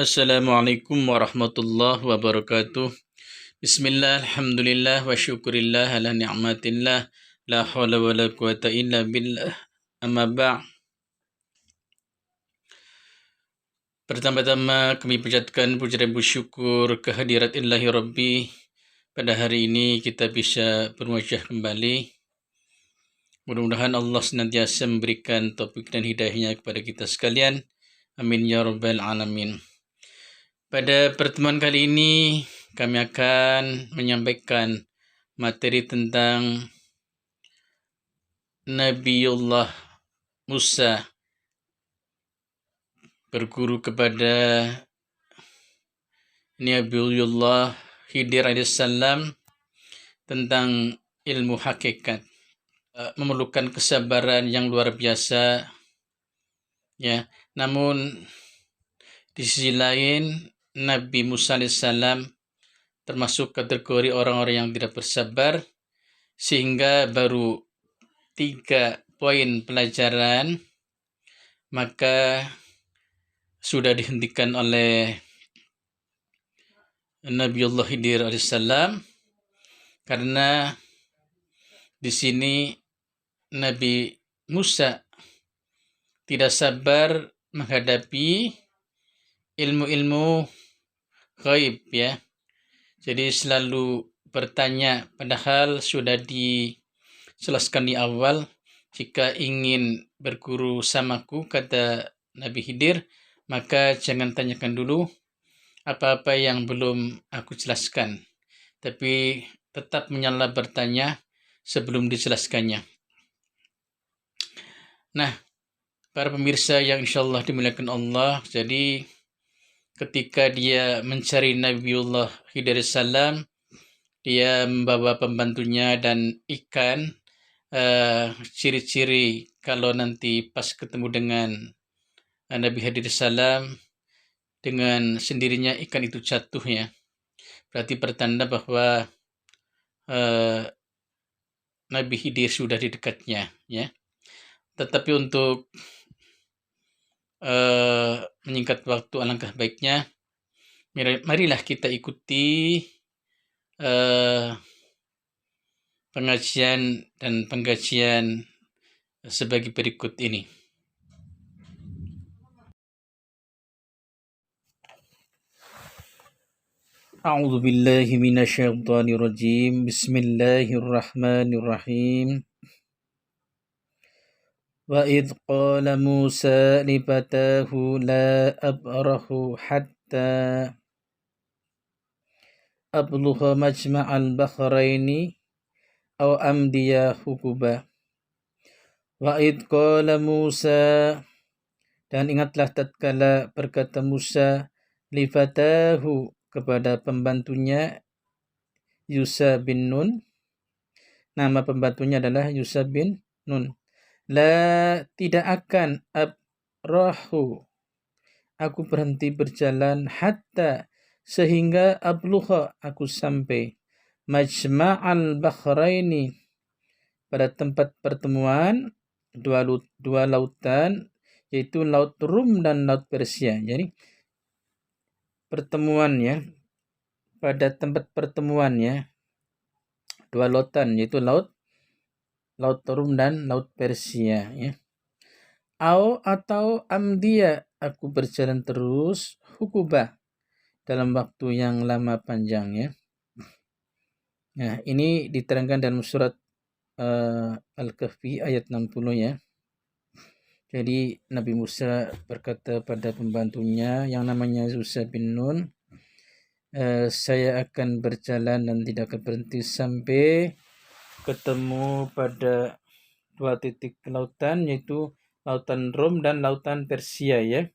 Assalamualaikum warahmatullahi wabarakatuh. Bismillah, alhamdulillah, wa syukurillah ala ni'matillah. La hawla wa la quwata illa billah. Amma ba'. Pertama-tama kami panjatkan puja dan bersyukur kehadirat Ilahi Rabbi. Pada hari ini kita bisa berwajah kembali. Mudah-mudahan Allah senantiasa memberikan taufik dan hidayahnya kepada kita sekalian. Amin ya rabbal alamin. Pada pertemuan kali ini kami akan menyampaikan materi tentang Nabiullah Musa berguru kepada Nabiullah Khidir alaihissalam tentang ilmu hakikat. Memerlukan kesabaran yang luar biasa, ya. Namun di sisi lain Nabi Musa alaihissalam termasuk kategori orang-orang yang tidak bersabar, sehingga baru 3 poin pelajaran maka sudah dihentikan oleh Nabiullah Khidir alaihissalam, karena di sini Nabi Musa tidak sabar menghadapi ilmu-ilmu gaib, ya. Jadi selalu bertanya, padahal sudah dijelaskan di awal, jika ingin berguru samaku, kata Nabi Khidir, maka jangan tanyakan dulu apa-apa yang belum aku jelaskan, tapi tetap menyala bertanya sebelum dijelaskannya. Nah, para pemirsa yang insyaallah dimuliakan Allah, jadi ketika dia mencari Nabiullah Khidir salam, dia membawa pembantunya dan ikan. Ciri-ciri kalau nanti pas ketemu dengan Nabi Khidir salam, dengan sendirinya ikan itu jatuh, ya. Berarti pertanda bahwa Nabi Khidir sudah di dekatnya, ya. Tetapi untuk menyingkat waktu, alangkah baiknya marilah kita ikuti pengajian dan pengkajian sebagai berikut ini. A'udzu billahi minasyaitonir rajim. Bismillahirrahmanirrahim. Wa idh qala Musa li fatahu la abrahu hatta ablugha majma'al bahraini aw amdiya hukuba. Wa idh qala Musa, dan ingatlah tatkala berkata Musa li fatahu, kepada pembantunya Yusha bin Nun. Nama pembantunya adalah Yusha bin Nun. La, tidak akan, abrahu, aku berhenti berjalan, hatta, sehingga, ablugha, aku sampai, majma'al bahraini, pada tempat pertemuan dua lautan, yaitu Laut Rum dan Laut Persia. Jadi pertemuannya, pada tempat pertemuannya dua lautan, yaitu Laut Rum dan Laut Persia, ya. Atau amdiya, aku berjalan terus, hukubah, dalam waktu yang lama panjang, ya. Nah, ini diterangkan dalam surat Al-Kahfi ayat 60, ya. Jadi Nabi Musa berkata pada pembantunya yang namanya Yusha bin Nun, saya akan berjalan dan tidak akan berhenti sampai ketemu pada 2 titik lautan, yaitu Lautan Rum dan Lautan Persia, ya.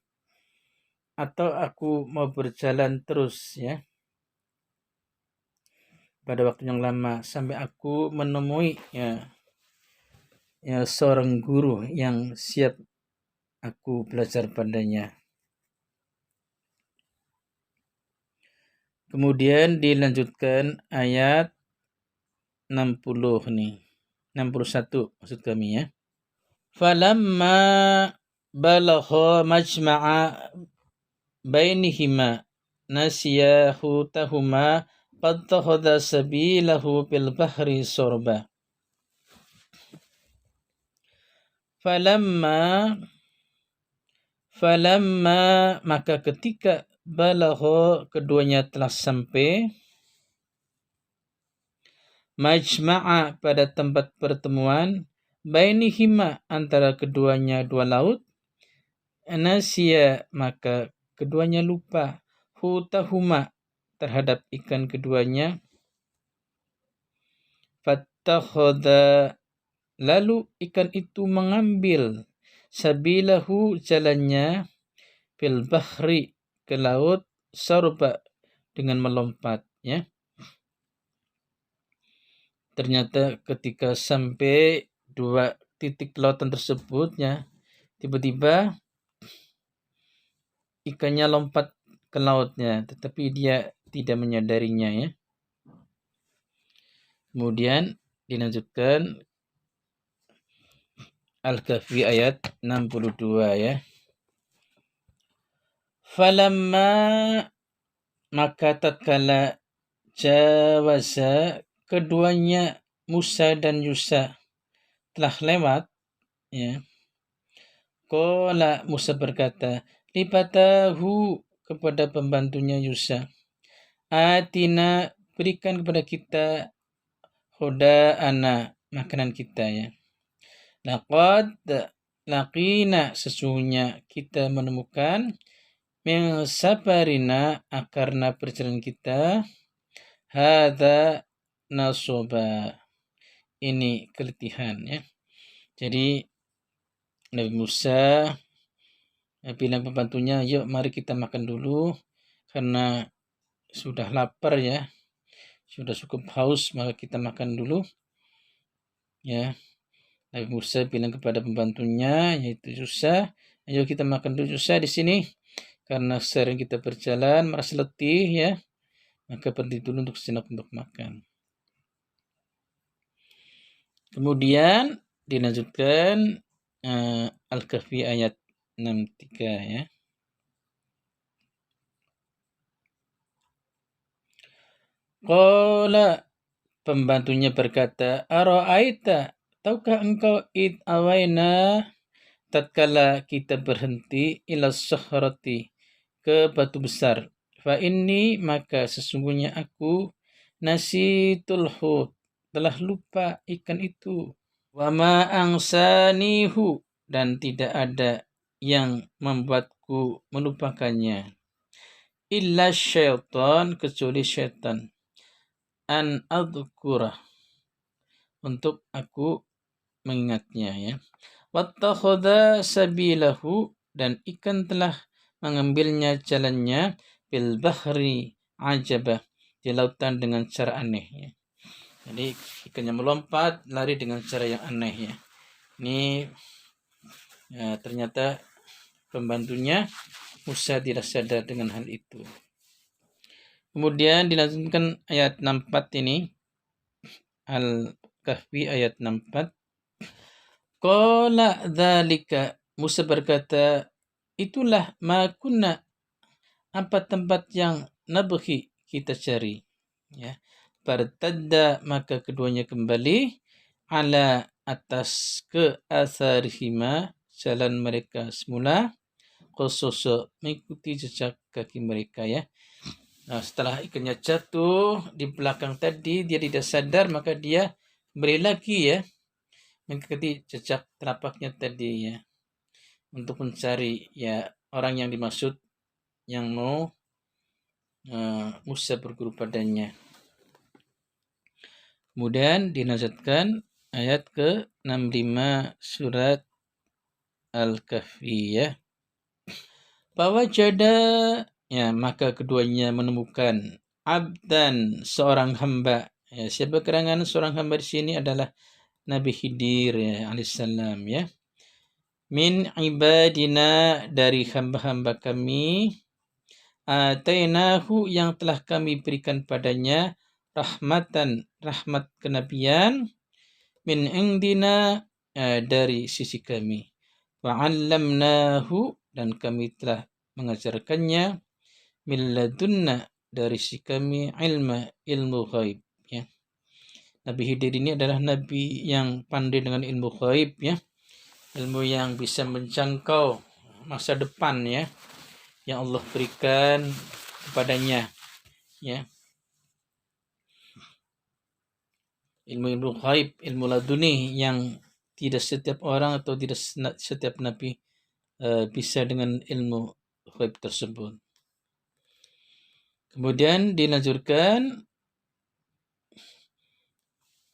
Atau aku mau berjalan terus, ya, pada waktu yang lama sampai aku menemui, ya, seorang guru yang siap aku belajar padanya. Kemudian dilanjutkan ayat 60 nih. 61 maksud kami, ya. Falamma balagha majma'a bainihima nasiya hutahuma fattakhadha sabilahu fil bahri sorba. Falamma maka ketika balagha keduanya telah sampai majma'a pada tempat pertemuan bainihima antara keduanya dua laut nasiya maka keduanya lupa hutahuma terhadap ikan keduanya fattakhadha lalu ikan itu mengambil sabilahu jalannya fil bahri ke laut sarba dengan melompat ya. Ternyata ketika sampai dua titik lautan tersebut ya, tiba-tiba ikannya lompat ke lautnya tetapi dia tidak menyadarinya ya. Kemudian dilanjutkan Al-Kahfi ayat 62 ya. Falamma maka tatkala jawaza keduanya Musa dan Yusa telah lewat ya. Qala Musa berkata lipatahu kepada pembantunya Yusa, atina berikan kepada kita khoda'ana makanan kita ya. Laqad laqina sesungguhnya kita menemukan min safarina karena perjalanan kita hadza nasoba ini keletihan ya. Jadi Nabi Musa bilang pembantunya, yuk mari kita makan dulu karena sudah lapar ya, sudah cukup haus, maka kita makan dulu ya. Nabi Musa bilang kepada pembantunya yaitu Yusa, ayo kita makan dulu Yusa di sini karena sering kita berjalan merasa letih ya, maka berhenti dulu untuk sejenak untuk makan. Kemudian dilanjutkan Al-Kahfi ayat 63 ya. Qala pembantunya berkata, ara'aita tahukah engkau id awaina tatkala kita berhenti ila sahrati ke batu besar fa inni maka sesungguhnya aku nasitul hut telah lupa ikan itu wa ma angsanihu dan tidak ada yang membuatku melupakannya illa syaitan kecuali syaitan an adzkurah untuk aku mengingatnya ya. Wattakhadha sabilahu dan ikan telah mengambilnya jalannya bil bahri ajaba di lautan dengan cara aneh ya. Jadi ikannya melompat lari dengan cara yang aneh ya. Ini ya, ternyata pembantunya Musa tidak sadar dengan hal itu. Kemudian dilanjutkan ayat 64 ini Al-Kahfi ayat 64. Qala dzalika Musa berkata itulah ma kunna apa tempat yang nabghi kita cari ya. Fartadda maka keduanya kembali ala atas ke asarihima jalan mereka semula khusus mengikuti jejak kaki mereka ya. Nah, setelah ikannya jatuh di belakang tadi dia tidak sadar maka dia kembali lagi ya mengikuti jejak telapaknya tadi ya untuk mencari ya orang yang dimaksud yang mau Musa berguru padanya. Kemudian dinazatkan ayat ke-65 surat Al-Kahfi ya. Fawajada ya maka keduanya menemukan abdan seorang hamba. Ya, siapa kerangan seorang hamba di sini adalah Nabi Khidir ya, alaihissalam ya. Min ibadina dari hamba-hamba kami atainahu yang telah kami berikan padanya rahmatan rahmat kenabian min indina dari sisi kami wa 'allamnahu dan kami telah mengajarkannya min ladunna dari si kami ilmu ghaib ya. Nabi Khidir ini adalah nabi yang pandai dengan ilmu ghaib ya. Ilmu yang bisa menjangkau masa depan ya, yang Allah berikan kepadanya ya. Ilmu ghaib, ilmu laduni yang tidak setiap orang atau tidak setiap nabi bisa dengan ilmu ghaib tersebut. Kemudian dilanjutkan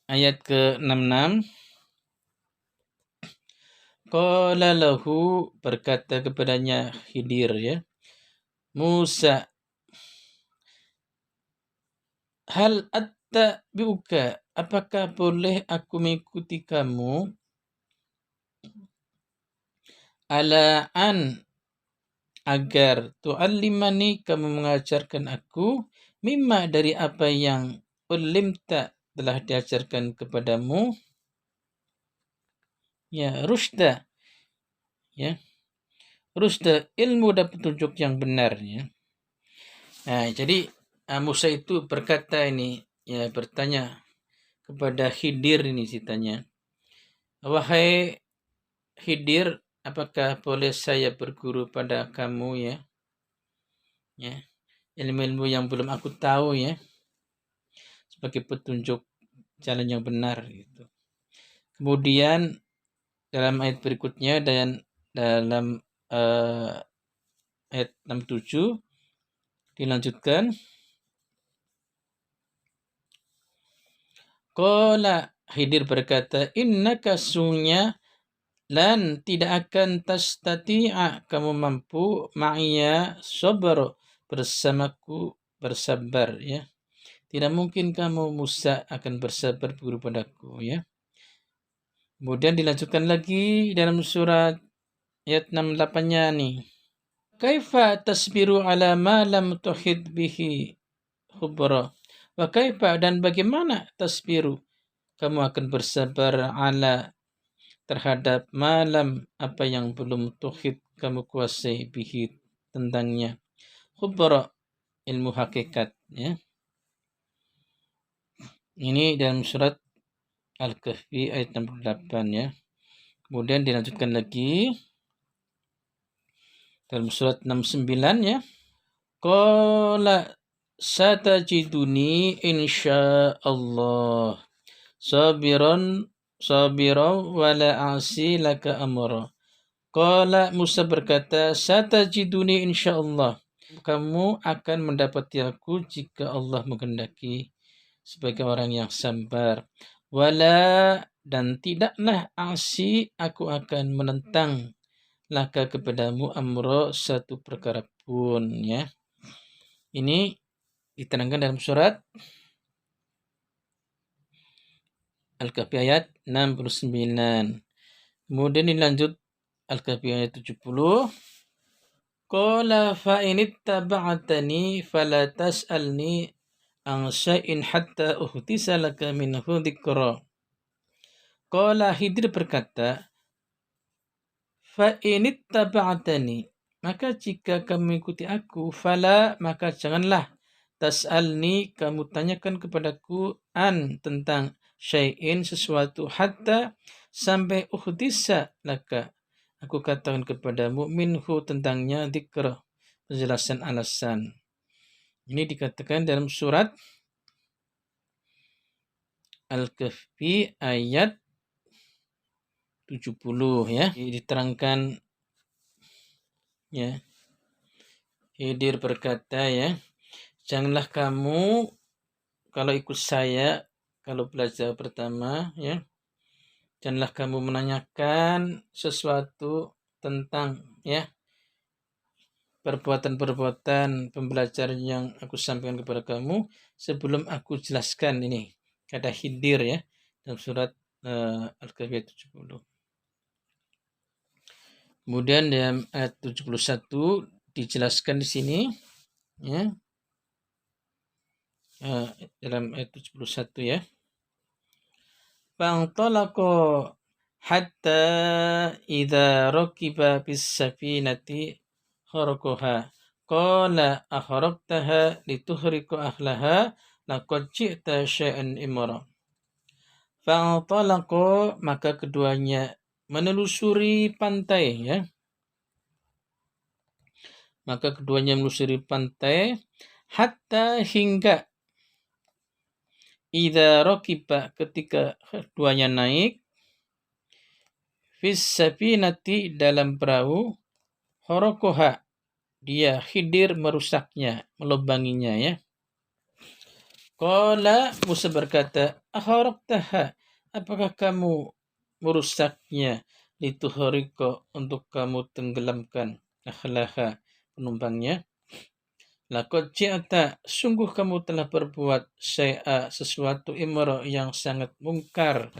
ayat ke-66. Qala lahu, berkata kepadanya Khidir ya, Musa, hal attabi'uka, apakah boleh aku mengikuti kamu ala an, agar tu'allimani, kamu mengajarkan aku, mimma, dari apa yang ulimta, telah diajarkan kepadamu ya, rusyda ya, rusyda, ilmu dan petunjuk yang benar ya. Nah, jadi Musa itu berkata ini ya, bertanya kepada Khidir ini ceritanya, wahai Khidir, apakah boleh saya berguru pada kamu ya? Ya, ilmu-ilmu yang belum aku tahu ya, sebagai petunjuk jalan yang benar gitu. Kemudian dalam ayat berikutnya dan dalam ayat 67 dilanjutkan, qala, Khidir berkata, innaka, sungguhnya, lan, tidak akan, tastati'a, kamu mampu, ma'iya, sabar, bersamaku bersabar ya. Tidak mungkin kamu Musa akan bersabar berguru padaku ya. Kemudian dilanjutkan lagi dalam surat ayat 68-nya nih. Kaifa tasbiru ala ma lam tuhid bihi khubra. Wa kaifa, dan bagaimana, tasbiru, kamu akan bersabar ala, terhadap malam, apa yang belum tuhid, kamu kuasai, bihi, tentangnya, khubra, ilmu hakikat ya. Ini dalam surat Al-Kahfi ayat 68 ya. Kemudian dilanjutkan lagi dalam surat 69 ya. Qala satajiduni insyaallah sabiran wala asi laka amra. Qala, Musa berkata, satajiduni insyaallah, kamu akan mendapati aku jika Allah menghendaki, sebagai orang yang sabar. Wala, dan tidaklah, asi, aku akan menentang, laka, kepadamu, amro, satu perkara pun ya. Ini diterangkan dalam surat Al-Kahfi ayat 69. Kemudian dilanjut Al-Kahfi ayat 70. Qala fa inittaba'atani fala tas'alni an syai'in hatta uhtisa laka minhu dzikra. Qala, Khidir berkata, fa inittaba'atani, maka jika kamu mengikuti aku, fala, maka janganlah, tas'alni, kamu tanyakan kepadaku, an, tentang, syai'in, sesuatu, hatta, sampai, uhdisa laka, aku katakan kepadamu, minhu, tentangnya, dzikra, penjelasan alasan. Ini dikatakan dalam surat Al-Kahfi ayat 70 ya. Diterangkan ya. Khidir berkata ya, janganlah kamu kalau ikut saya, kalau belajar pertama ya, janganlah kamu menanyakan sesuatu tentang ya perbuatan-perbuatan pembelajaran yang aku sampaikan kepada kamu sebelum aku jelaskan ini, kata Khidir ya dalam surat Al-Kahfi 70. Kemudian dalam ayat 71 dijelaskan di sini ya, dalam ayat 71 ya. Fantalaqa hatta idza rakiba bis safinati kharaqaha. Qala akharaqtaha lituhriqa ahlaha laqad ji'ta syai'an imra. Fa'antalaqa, maka keduanya menelusuri pantai, ya. Maka keduanya menelusuri pantai hatta hingga idza raqiba, ketika keduanya naik, fis safinati, dalam perahu, kharaqaha, dia Khidir merusaknya, melubanginya, ya. Qala, Musa berkata, akharaqtaha, apakah kamu merusaknya, lituhriqa, untuk kamu tenggelamkan, ahlaha, penumpangnya. Laqad ji'ta, sungguh kamu telah berbuat syai'a, sesuatu, imra, yang sangat mungkar,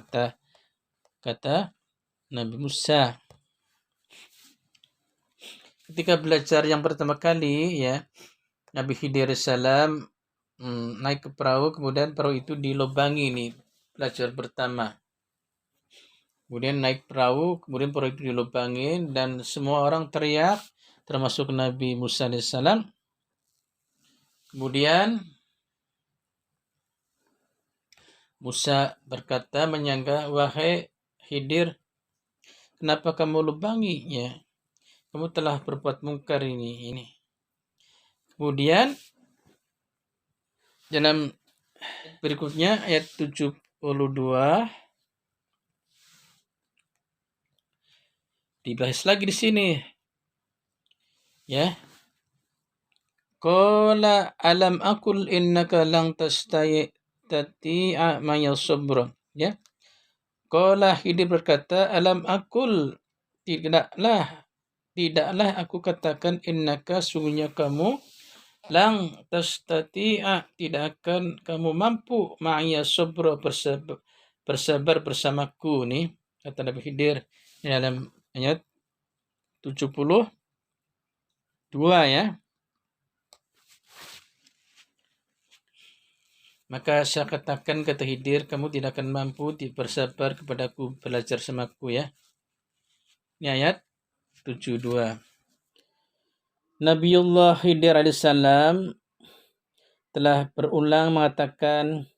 kata Nabi Musa. Ketika belajar yang pertama kali, ya, Nabi Khidir salam naik ke perahu, kemudian perahu itu dilubangi, nih belajar pertama. Kemudian naik perahu, kemudian perahu itu dilubangi, dan semua orang teriak, termasuk Nabi Musa alaihissalam. Kemudian Musa berkata, menyanggah, wahai Khidir, kenapa kamu lubangi, ya? Kamu telah berbuat mungkar ini. Kemudian dalam berikutnya ayat 72 dibahas lagi di sini, ya. Qala alam aqul innaka lang tastati'a maya sabra, ya. Qala, Khidir berkata, alam aqul, tidaklah aku katakan, innaka, sungguhnya kamu, lang tastati'a, tidak akan kamu mampu, ma'ya sabra, bersabar bersamaku, nih kata Nabi Khidir di dalam ayat 72, ya. Maka saya katakan, kata Khidir, kamu tidak akan mampu bersabar kepadaku, belajar samaku, ya. Ini ayat 72. Nabiullah Khidir alaihissalam telah berulang mengatakan,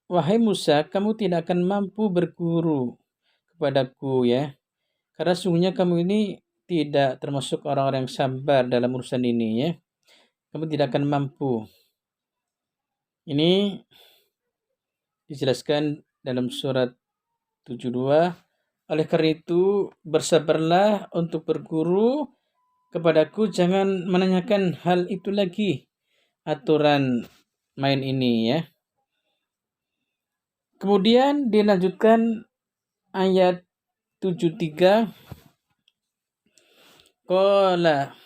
wahai Musa, kamu tidak akan mampu berguru kepadaku, ya. Karena sungguhnya kamu ini tidak termasuk orang-orang yang sabar dalam urusan ini, ya. Kamu tidak akan mampu. Ini dijelaskan dalam surat 72. Oleh karena itu, bersabarlah untuk berguru kepadaku, jangan menanyakan hal itu lagi, aturan main ini, ya. Kemudian dilanjutkan ayat 73. Qala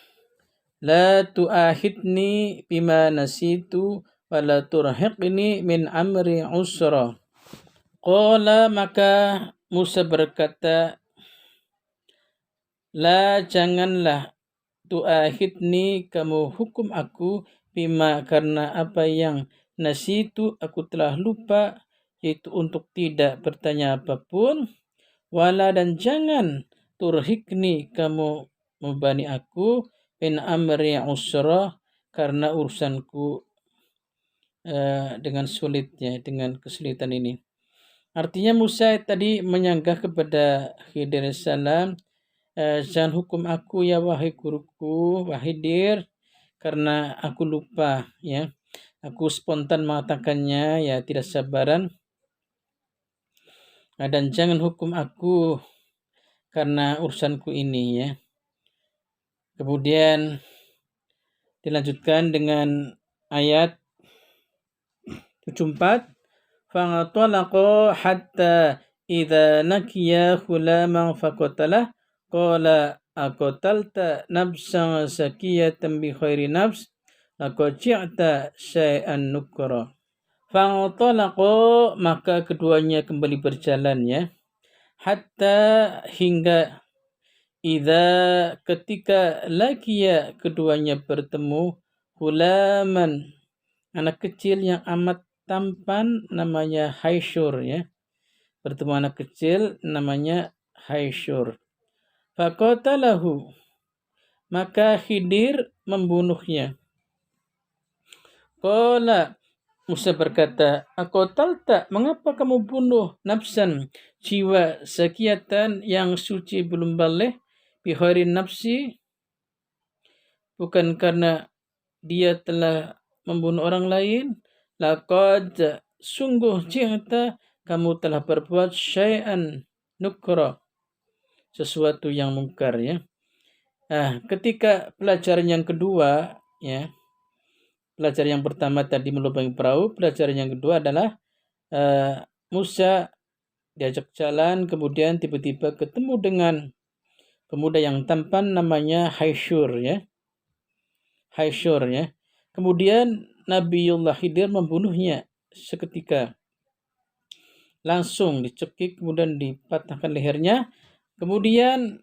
la tu'ahidni bima nasitu wa la turhiqni min amri usra. Qala, maka Musa berkata, la, janganlah, tu'ahidni, kamu hukum aku, bima, karena apa yang nasitu, aku telah lupa, yaitu untuk tidak bertanya apapun, wala, dan jangan, turhikni, kamu membebani aku, min amri usra, karena urusanku dengan sulitnya, dengan kesulitan ini. Artinya Musa tadi menyanggah kepada Khidir salam, jangan hukum aku, ya wahai guruku, wahai Khidir, karena aku lupa, ya. Aku spontan mengatakannya, ya, tidak sabaran. Dan jangan hukum aku karena urusanku ini, ya. Kemudian dilanjutkan dengan ayat 74. Fa'atalaqa hatta idza nakiya khulaman faqatalah qala aqatalta nafsan zakiyatan bi khairi nafs laqad ji'ta syai'an nukra. Fa'atalaqa, maka keduanya kembali berjalan, ya. Hatta, hingga, idza, ketika, lakiya, keduanya bertemu, khulaman, anak kecil yang amat tampan, namanya Haisyur, ya. Bertemu anak kecil namanya Haisyur. Faqatalahu, Maka Khidir membunuhnya. Qala, Musa berkata, aqatalta, mengapa kamu bunuh nafsan, jiwa sakiatan yang suci belum balik, bihari nafsi, bukan karena dia telah membunuh orang lain. Laqad, sungguh ji'ta, kamu telah berbuat syai'an nukra, sesuatu yang mungkar, ya. Ketika pelajaran yang kedua, ya, pelajaran yang pertama tadi melubangi perahu, pelajaran yang kedua adalah Musa diajak jalan, kemudian tiba-tiba ketemu dengan pemuda yang tampan namanya Haisyur, ya. Haisyur, ya. Kemudian Nabiullah Khidir membunuhnya seketika. Langsung dicekik, kemudian dipatahkan lehernya. Kemudian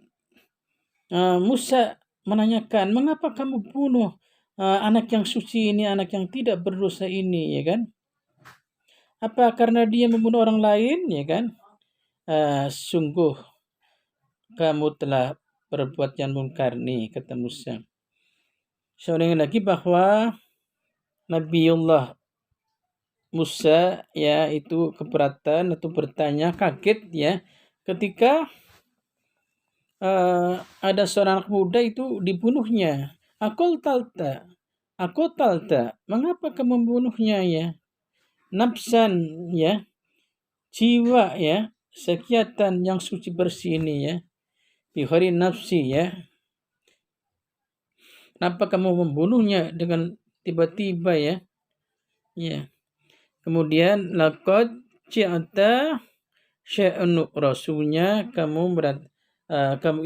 Musa menanyakan, mengapa kamu bunuh anak yang suci ini, anak yang tidak berdosa ini, ya kan? Apa karena dia membunuh orang lain, ya kan? Sungguh kamu telah berbuat yang mungkar nih, kata Musa. Saya lagi bahwa Nabiullah Musa, ya, itu keberatan atau bertanya, kaget, ya, ketika ada seorang anak muda itu dibunuhnya. Aqatalta, mengapa kamu membunuhnya, ya? Nafsan, ya, jiwa, ya, sakiatan yang suci bersih ini, ya, bihari nafsi, ya. Kenapa kamu membunuhnya dengan tiba-tiba, ya? Ya. Kemudian laqad ji'ta syai'un nukra, sesungguhnya kamu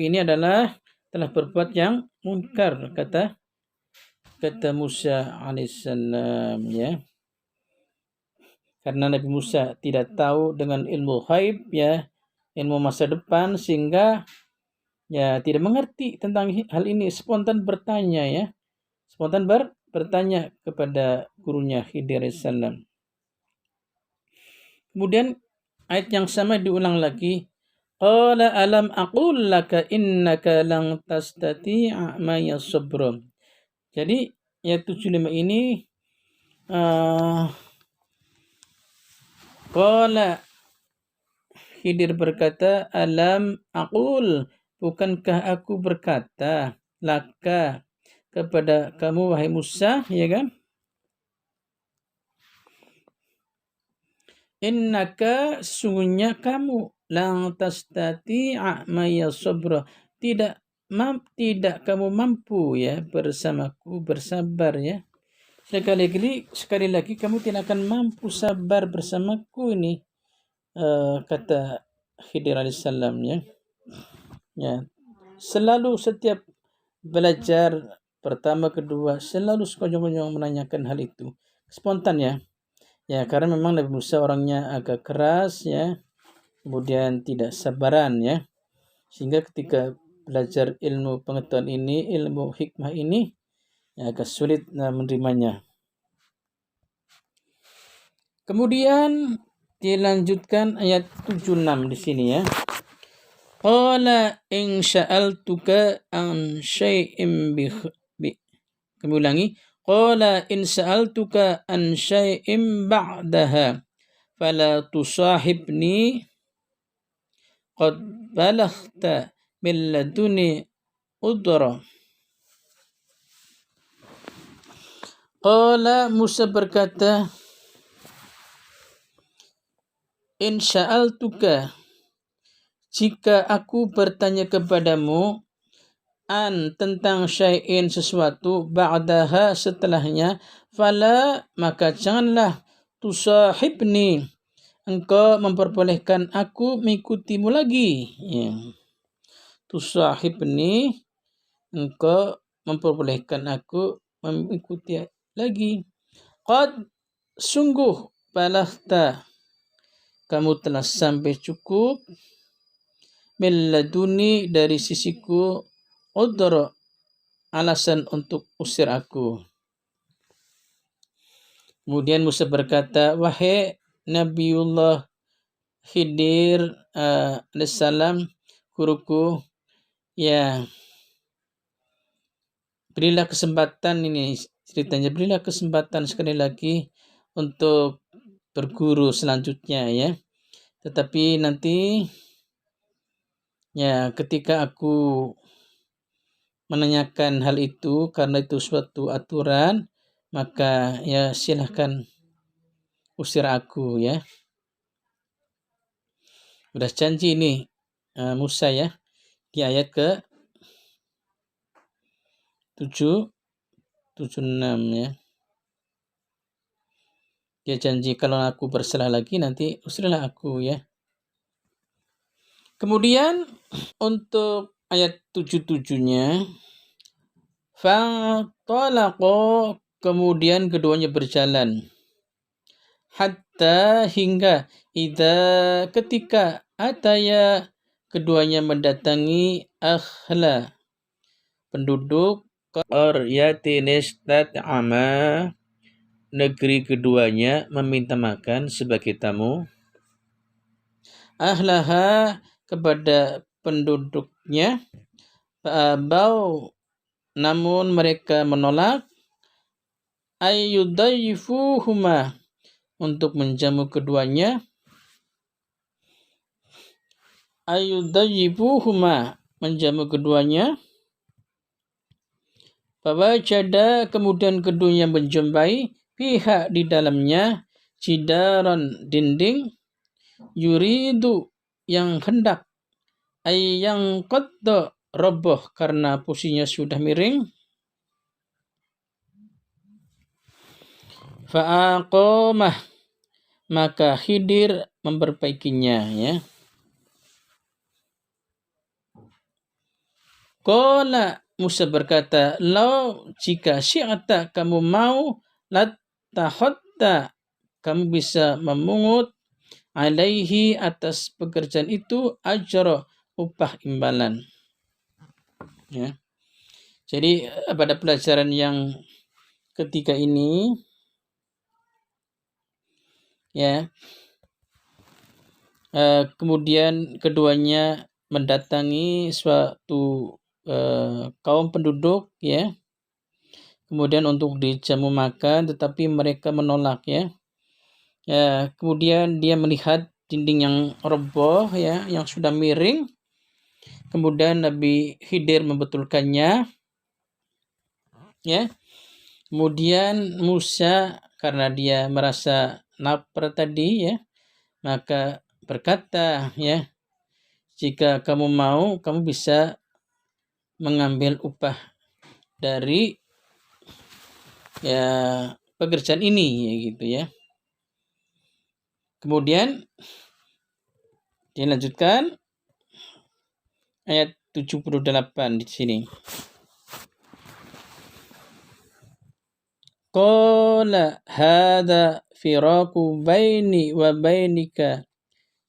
ini adalah telah berbuat yang munkar, kata Musa alaihissalam, ya. Karena Nabi Musa tidak tahu dengan ilmu ghaib, ya, ilmu masa depan, sehingga, ya, tidak mengerti tentang hal ini, spontan bertanya, ya. Spontan bertanya kepada gurunya Khidir alaihissalam. Kemudian ayat yang sama diulang lagi. Qala alam aqul laka innaka lang tastati'a ma'iya sabra. Jadi ayat 75 ini qala, Khidir berkata, alam aqul, bukankah aku berkata, laka, kepada kamu wahai Musa, ya kan? Innaka, sesungguhnya kamu, lang tastati'a ma'iya sabra, tidak kamu mampu, ya, bersamaku bersabar, ya. Sekali lagi kamu tidak akan mampu sabar bersamaku ini, kata Khidir alaihissalam, ya. Ya, selalu setiap belajar pertama kedua selalu sekonyong-konyong menanyakan hal itu, spontan, ya. Ya, karena memang Nabi Musa orangnya agak keras, ya, kemudian tidak sabaran, ya, sehingga ketika belajar ilmu pengetahuan ini, ilmu hikmah ini, ya, agak sulit menerimanya. Kemudian dilanjutkan ayat 76 di sini, ya. Qala in sya'altuka an syai'in kami ulangi. Qala in sa'altuka an syai'in ba'daha fala tusahibni qad balaghta min laduni udra. Qala, Musa berkata, in sya'altuka, jika aku bertanya kepadamu, an, tentang syai'in, sesuatu, ba'daha, setelahnya, fala, maka janganlah, tusahibni, engkau memperbolehkan aku mengikutimu lagi, ya. Tusahibni, engkau memperbolehkan aku mengikuti lagi. Qad, sungguh, balaghta, kamu telah sampai cukup, min laduni, dari sisiku, udra, alasan untuk usir aku. Kemudian Musa berkata, wahai Nabiullah Khidir alaihissalam, guruku, ya, berilah kesempatan ini ceritanya, berilah kesempatan sekali lagi untuk berguru selanjutnya ya. Tetapi nanti ya ketika aku menanyakan hal itu karena itu suatu aturan, maka ya silahkan usir aku ya. Udah janji ini Musa ya di ayat ke 76 ya. Dia janji kalau aku bersalah lagi nanti usirlah aku ya. Kemudian untuk ayat 77-nya, fantalaqa, kemudian keduanya berjalan, hatta hingga ketika ataya keduanya mendatangi akhla penduduk qaryatin istat'ama, negeri keduanya meminta makan sebagai tamu, ahlaha kepada penduduknya, fa'abau namun mereka menolak, ayyudayyifuhuma untuk menjamu keduanya, menjamu keduanya. Fawajada kemudian keduanya menjumpai pihak di dalamnya jidaran dinding, yuridu yang hendak, yang qadda roboh karena posisinya sudah miring. Fa'aqamah maka Khidir memperbaikinya ya. Qala Musa berkata, lau jika syi'ata kamu mau, lattahatta kamu bisa memungut, alaihi atas pekerjaan itu, ajra upah imbalan ya. Jadi pada pelajaran yang ketiga ini ya, kemudian keduanya mendatangi suatu kaum penduduk ya, kemudian untuk dijamu makan, tetapi mereka menolak ya. Kemudian dia melihat dinding yang roboh ya, yang sudah miring. Kemudian Nabi Khidir membetulkannya ya. Kemudian Musa karena dia merasa lapar tadi ya, maka berkata ya, jika kamu mau, kamu bisa mengambil upah dari ya pekerjaan ini ya gitu ya. Kemudian dilanjutkan ayat 78 di sini. Qala hadza firaqu baini wa bainika,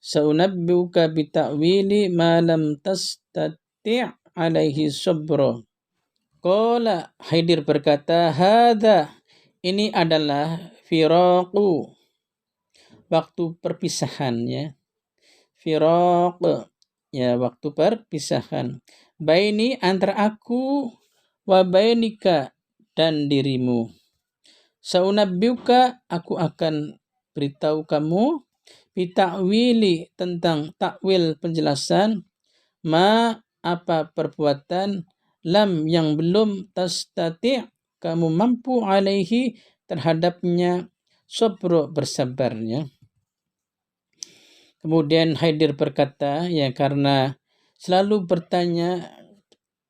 saunabbiuka bita'wili ma lam tastati' alaihi sabra. Qala Khidir berkata, hadza ini adalah firaqu waktu perpisahan ya. Firaq ya waktu perpisahan. Baini antara aku, wa bainika dan dirimu. Saunabbiuka aku akan beritahu kamu, bita'wili tentang takwil penjelasan, ma apa perbuatan, lam yang belum tastati' kamu mampu, alaihi terhadapnya, sabro bersabarnya. Kemudian Khidir berkata ya, karena selalu bertanya,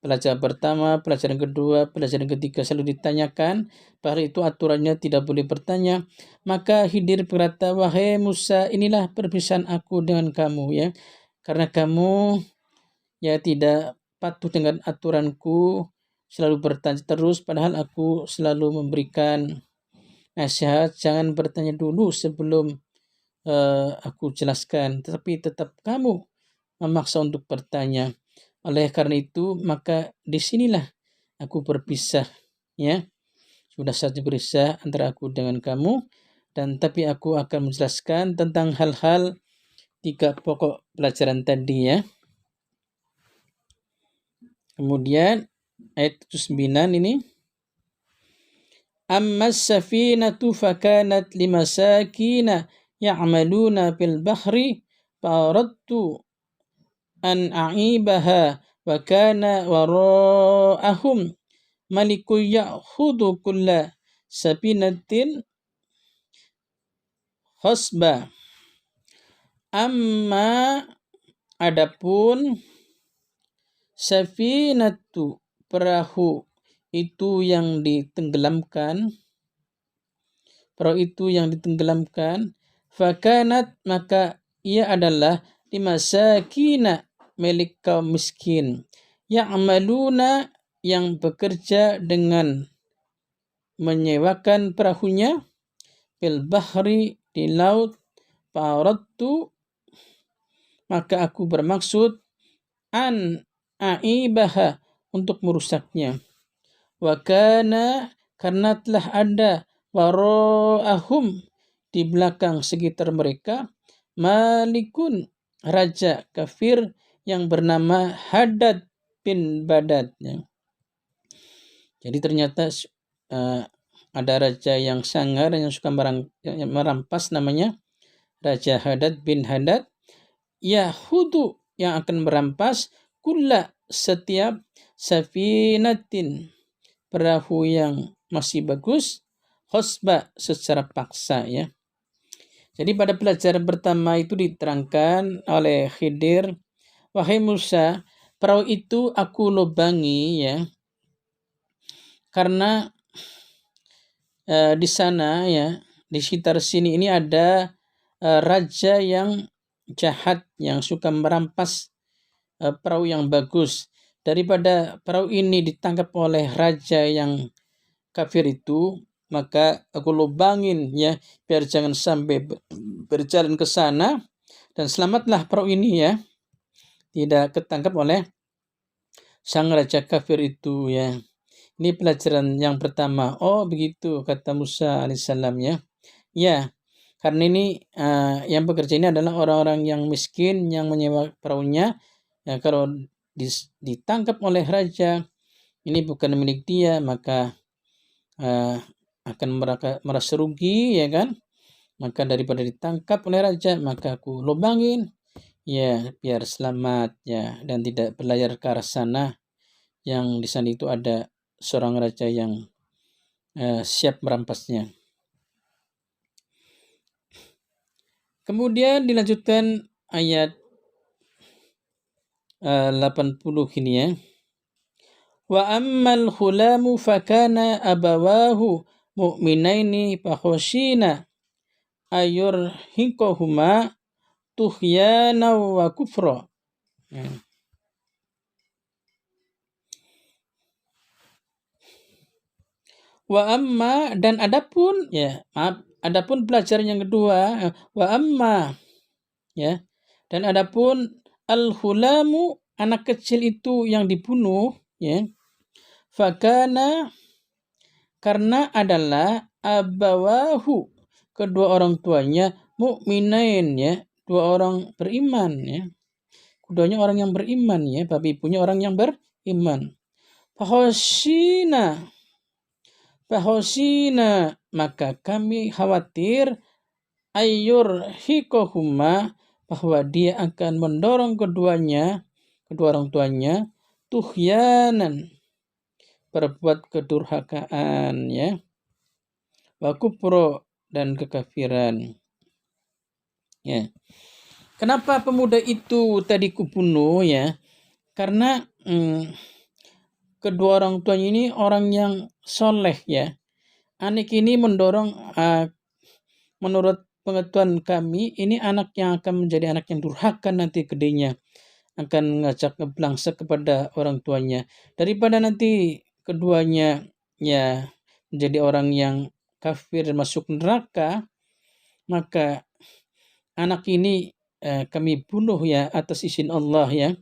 pelajaran pertama, pelajaran kedua, pelajaran ketiga selalu ditanyakan, padahal itu aturannya tidak boleh bertanya, maka Khidir berkata, wahai Musa, inilah perpisahan aku dengan kamu ya, karena kamu ya tidak patuh dengan aturanku, selalu bertanya terus, padahal aku selalu memberikan nasihat, jangan bertanya dulu sebelum aku jelaskan, tetapi tetap kamu memaksa untuk bertanya. Oleh karena itu, maka disinilah aku berpisah ya. Sudah saja berpisah antara aku dengan kamu, dan tapi aku akan menjelaskan tentang hal-hal 3 pokok pelajaran tadi ya. Kemudian ayat 79 ini. Amma as-safinatu fakanat limasakina ya'maluna fil bahri faradtu an a'ibaha wa kana wara'ahum malikun ya'khudhu kulla sapinatin khasba. Amma adapun safinatu perahu itu yang ditenggelamkan, fakanat maka ia adalah limasakina milik kaum miskin, ya'maluna yang bekerja dengan menyewakan perahunya, fil bahri di laut, faradtu maka aku bermaksud an aibaha untuk merusaknya. Wa kana karena telah ada wara'ahum di belakang sekitar mereka malikun raja kafir yang bernama Hadad bin Badad. Jadi ternyata ada raja yang sangar yang suka merampas, namanya Raja Hadad bin Hadad. Yahudu yang akan merampas kulla setiap safinatin perahu yang masih bagus, khosba secara paksa ya. Jadi pada pelajaran pertama itu diterangkan oleh Khidir, wahai Musa, perahu itu aku lubangi ya, karena di sana ya, di sekitar sini ini ada raja yang jahat yang suka merampas perahu yang bagus. Daripada perahu ini ditangkap oleh raja yang kafir itu, maka aku lubangin ya, biar jangan sampai berjalan ke sana, dan selamatlah perahu ini ya, tidak ketangkap oleh sang raja kafir itu ya. Ini pelajaran yang pertama. Oh begitu kata Musa alaihissalam ya. Ya, karena ini yang bekerja ini adalah orang-orang yang miskin yang menyewa perahunya. Ya, kalau ditangkap oleh raja, ini bukan milik dia, maka akan merasa rugi ya kan. Maka daripada ditangkap oleh raja, maka aku lubangin ya biar selamat ya, dan tidak berlayar ke arah sana, yang di sana itu ada seorang raja yang siap merampasnya. Kemudian dilanjutkan ayat 80 ini ya. Wa ammal khulamu fakana abawahu mu'minaini fakhoshina ayurhiqahuma tuhyana wa kufra. Wa amma dan adapun ya, adapun pelajaran yang kedua, wa amma ya, dan adapun al-hulamu anak kecil itu yang dibunuh ya, fakana karena adalah abawahu kedua orang tuanya mukminain ya, dua orang beriman ya, keduanya orang yang beriman ya, bapak ibunya orang yang beriman. Fahoshina maka kami khawatir ayyurhiqahuma bahwa dia akan mendorong kedua orang tuanya tuhyanan berbuat kedurhakaan ya, wa kufra dan kekafiran ya. Kenapa pemuda itu tadi kubunuh ya? Karena kedua orang tuanya ini orang yang soleh ya. Anak ini mendorong, menurut pengetahuan kami, ini anak yang akan menjadi anak yang durhaka nanti gedenya, akan mengajak ngeblangsek kepada orang tuanya. Daripada nanti keduanya ya menjadi orang yang kafir dan masuk neraka, maka anak ini kami bunuh ya atas izin Allah ya,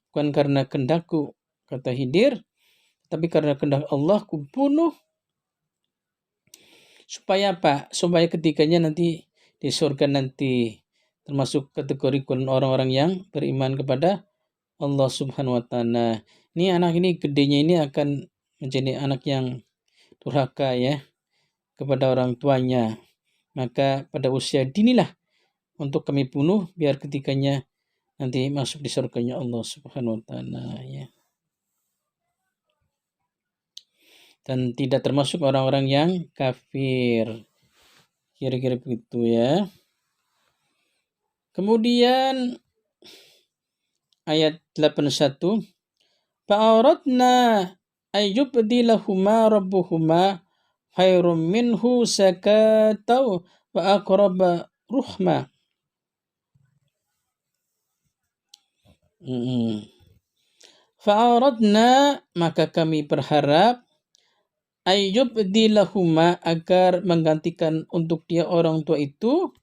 bukan karena kehendakku kata Khidir, tapi karena kehendak Allah ku bunuh. Supaya apa? Supaya ketiganya nanti di surga nanti termasuk kategori orang-orang yang beriman kepada Allah Subhanahu wa taala. Ini anak ini gedenya ini akan menjadi anak yang durhaka ya kepada orang tuanya. Maka pada usia dinilah untuk kami bunuh biar ketikanya nanti masuk di surganya Allah Subhanahu wa taala ya. Dan tidak termasuk orang-orang yang kafir. Kira-kira begitu ya. Kemudian ayat 81 fa'aradna ayyubdilahuma rabbuhuma khairum minhu sakatau wa aqraba ruhma. Fa'aradna maka kami berharap ayyubdilahuma agar menggantikan untuk dia orang tua itu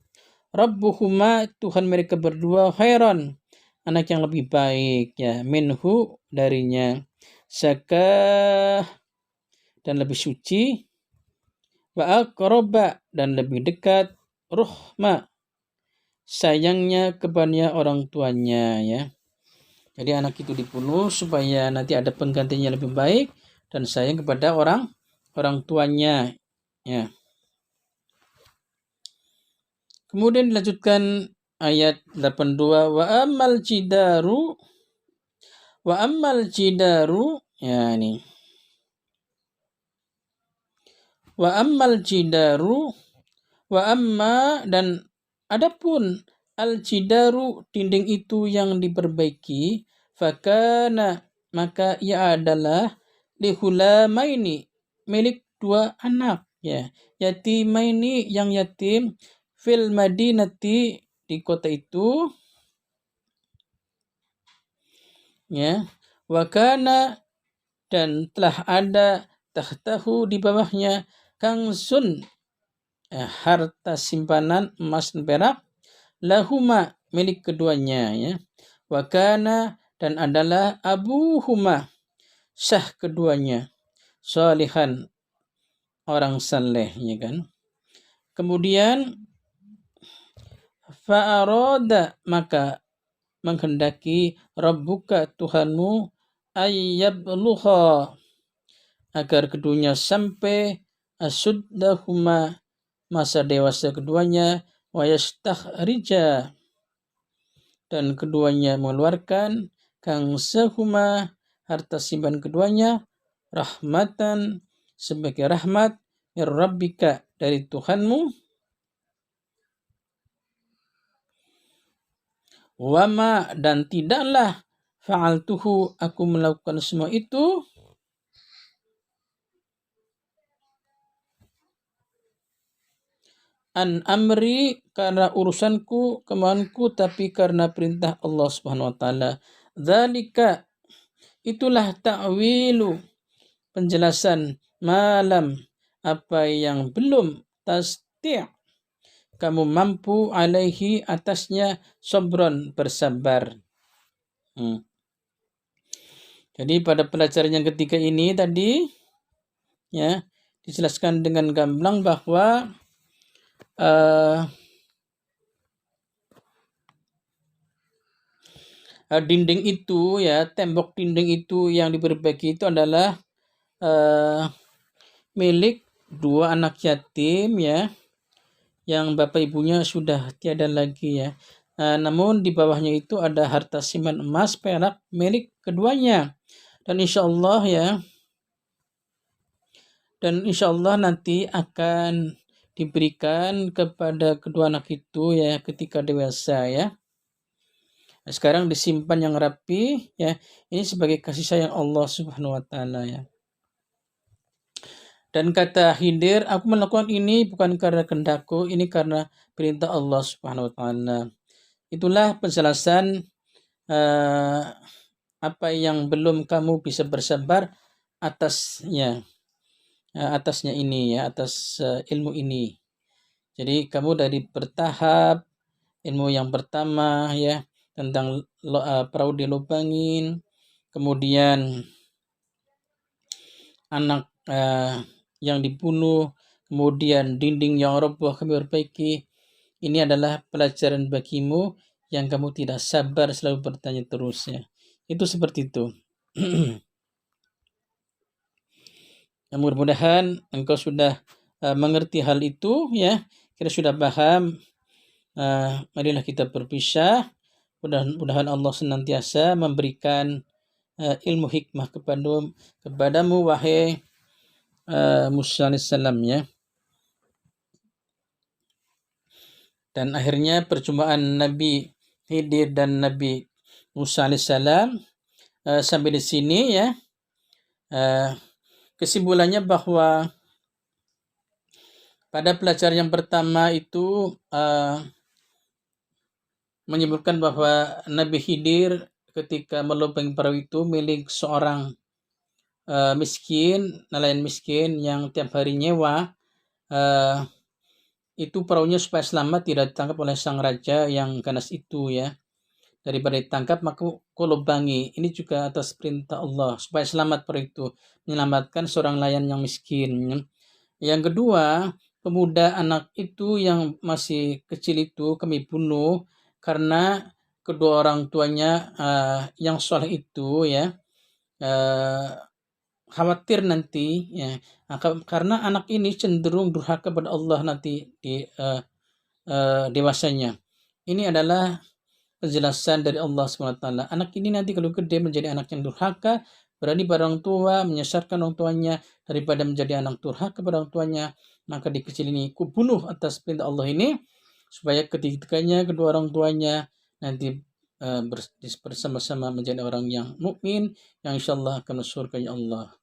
rabbuhuma Tuhan mereka berdua khairan anak yang lebih baik ya minhu darinya zakah dan lebih suci wa aqraba dan lebih dekat ruhma sayangnya kepada orang tuanya ya. Jadi anak itu dibunuh supaya nanti ada penggantinya lebih baik dan sayang kepada orang tuanya ya. Kemudian dilanjutkan ayat 82 wa ammal jidaru ya ini wa ammal jidaru wa amma dan adapun al jidaru dinding itu yang diperbaiki fakana maka ia adalah lihulamaini milik dua anak ya yatimaini yang yatim fil madinati di kota itu ya wakana dan telah ada tahtahu di bawahnya kangsun harta simpanan emas dan perak lahuma milik keduanya ya wakana dan adalah abuhuma sah keduanya salihan orang saleh ya kan. Kemudian fa'arada maka menghendaki rabbuka Tuhanmu ayyabluha agar keduanya sampai asuddahuma masa dewasa keduanya wa yastakhrija dan keduanya mengeluarkan kangsahuma harta simpan keduanya rahmatan sebagai rahmat mir rabbika dari Tuhanmu wama dan tidaklah fa'altuhu aku melakukan semua itu an amri karena urusanku kemauanku tapi karena perintah Allah Subhanahu wa taala. Dzalika itulah ta'wilu penjelasan malam apa yang belum tasti' kamu mampu alaihi atasnya sabron bersabar. Jadi pada pelajaran yang ketiga ini tadi ya dijelaskan dengan gamblang bahwa dinding itu ya tembok dinding itu yang diperbaiki itu adalah milik dua anak yatim ya yang bapak ibunya sudah tiada lagi ya. Namun di bawahnya itu ada harta simpan emas perak milik keduanya dan insyaallah ya dan insyaallah nanti akan diberikan kepada kedua anak itu ya ketika dewasa ya. Sekarang disimpan yang rapi ya. Ini sebagai kasih sayang Allah Subhanahu wa taala ya. Dan kata Khidir, aku melakukan ini bukan karena kehendakku, ini karena perintah Allah Subhanahu wa taala. Itulah penjelasan apa yang belum kamu bisa bersabar atasnya ini ya, atas ilmu ini. Jadi kamu dari bertahap ilmu yang pertama ya tentang perahu dilubangin, kemudian anak yang dibunuh, kemudian dinding yang roboh kami perbaiki. Ini adalah pelajaran bagimu yang kamu tidak sabar selalu bertanya terus ya. Itu seperti itu. Mudah-mudahan engkau sudah mengerti hal itu ya. Kita sudah paham. Marilah kita berpisah. Mudah-mudahan Allah senantiasa memberikan ilmu hikmah kepadamu wahai Musa alaihissalam ya. Dan akhirnya perjumpaan Nabi Khidir dan Nabi Musa alaihissalam sampai di sini ya. Kesimpulannya bahwa pada pelajaran yang pertama itu menyebutkan bahwa Nabi Khidir ketika melubangi perahu itu milik seorang nelayan miskin yang tiap hari nyewa itu perahunya supaya selamat tidak ditangkap oleh sang raja yang ganas itu ya. Daripada ditangkap maka kau lubangi. Ini juga atas perintah Allah supaya selamat perahu itu, menyelamatkan seorang nelayan yang miskin. Yang kedua, pemuda anak itu yang masih kecil itu kami bunuh karena kedua orang tuanya yang soleh itu ya khawatir nanti ya, karena anak ini cenderung durhaka kepada Allah nanti di dewasanya. Ini adalah penjelasan dari Allah SWT. Anak ini nanti kalau gede menjadi anak yang durhaka, berani pada orang tua, menyesatkan orang tuanya, daripada menjadi anak durhaka kepada orang tuanya, maka di kecil ini kubunuh atas perintah Allah ini, supaya ketiganya kedua orang tuanya nanti bersama-sama menjadi orang yang mukmin yang insyaallah akan masuk surga Allah.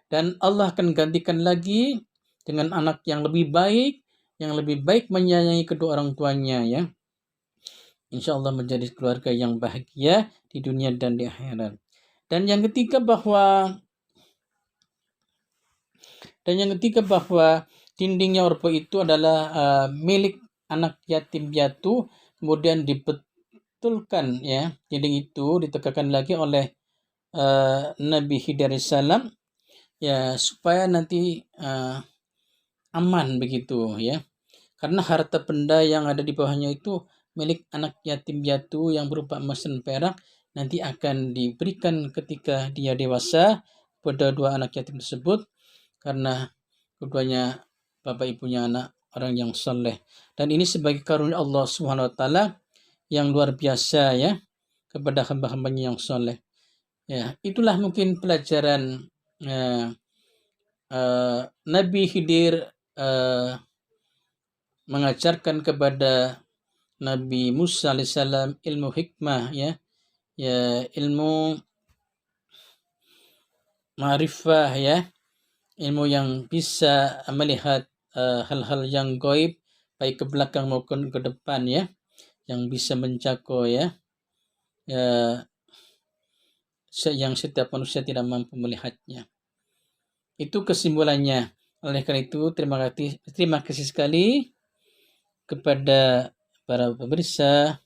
Dan Allah akan gantikan lagi dengan anak yang lebih baik menyayangi kedua orang tuanya ya. Insyaallah menjadi keluarga yang bahagia di dunia dan di akhirat. Dan yang ketiga bahwa dindingnya orba itu adalah milik anak yatim piatu, kemudian dibetulkan ya, dinding itu ditegakkan lagi oleh Nabi Khidir salam ya, supaya nanti aman begitu ya. Karena harta benda yang ada di bawahnya itu milik anak yatim piatu yang berupa emas dan perak nanti akan diberikan ketika dia dewasa kepada dua anak yatim tersebut, karena keduanya bapak ibunya anak orang yang soleh. Dan ini sebagai karunia Allah Subhanahu wa taala yang luar biasa ya kepada hamba-hambanya yang soleh. Ya, itulah mungkin pelajaran Nabi Khidir mengajarkan kepada Nabi Musa alaihissalam ilmu hikmah ya, ilmu ma'rifah ya, ilmu yang bisa melihat hal-hal yang gaib baik ke belakang maupun ke depan ya, yang bisa menjangkau ya, yang setiap manusia tidak mampu melihatnya. Itu kesimpulannya. Oleh karena itu terima kasih sekali kepada para pemirsa.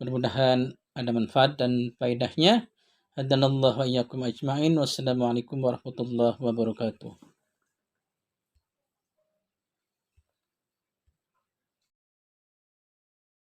Mudah-mudahan ada manfaat dan faedahnya. Hadanallahu wa iyyakum ajma'in. Wassalamualaikum warahmatullahi wabarakatuh.